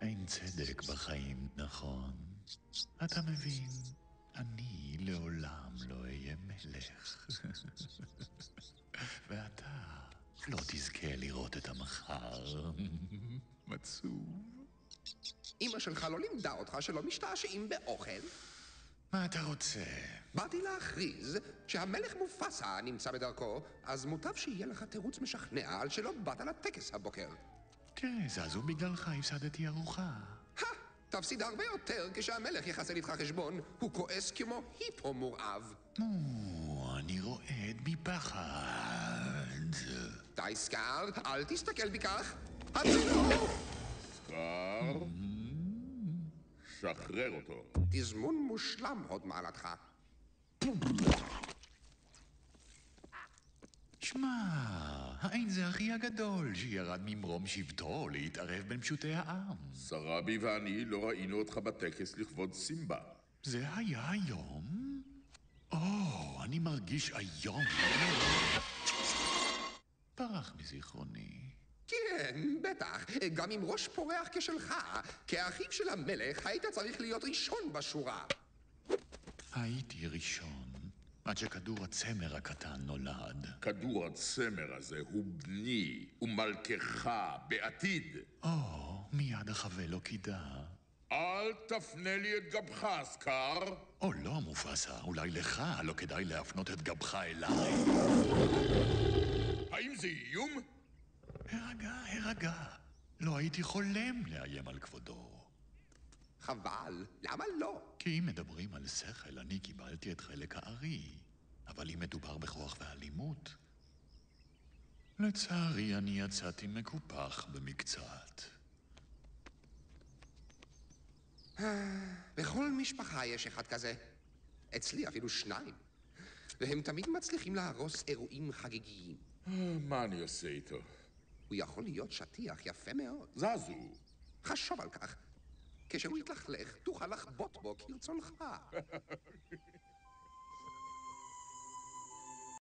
אין צדק בחיים, נכון? אתה מבין, אני לעולם לא אהיה מלך. ואתה לא תזכה לראות את המחר. מצוב. אמא שלך לא לימדה אותך שלא משתעשעים באוכל? מה אתה רוצה? באתי להכריז שהמלך מופסה נמצא בדרכו, אז מוטב שיהיה לך תירוץ משכנע על שלא באת לטקס הבוקר. תראה, זזו בגללך הפסדתי ארוחה. תפסיד הרבה יותר כשהמלך יחסל איתך חשבון, הוא כועס כמו היפו מורעב. אני רועד מפחד. די סקאר, אל תסתכל בי כך. הצילו! סקאר, שחרר אותו. תזמון מושלם הוד מעלתך. שמע, האין זה אחי הגדול שירד ממרום שבטו להתערב בין פשוטי העם. סרבי ואני לא ראינו אותך בטקס לכבוד סימבה. זה היה היום? אני מרגיש היום. פרח מזיכרוני. כן, בטח, גם עם ראש פורח כשלך, כאחיו של המלך היית צריך להיות ראשון בשורה. הייתי ראשון, עד שכדור הצמר הקטן נולד. כדור הצמר הזה הוא בני ומלכך בעתיד. מיד אחווה לו קידה. אל תפנה לי את גבך, סקאר. לא, מופסה, אולי לך לא כדאי להפנות את גבך אליי. האם זה איום? הרגע. לא הייתי חולם לאיים על כבודו. חבל, למה לא? כי אם מדברים על שכל, אני קיבלתי את חלק הארי. אבל אם מדובר בכוח ואלימות, לצערי אני יצאתי מקופח במקצת. בכל משפחה יש אחד כזה. אצלי אפילו שניים. והם תמיד מצליחים להרוס אירועים חגיגיים. מה אני עושה איתו? הוא יכול להיות שטיח יפה מאוד. זזו. חשוב על כך. כשהוא יתלכלך, תוכל לחבוט בו כרצונך.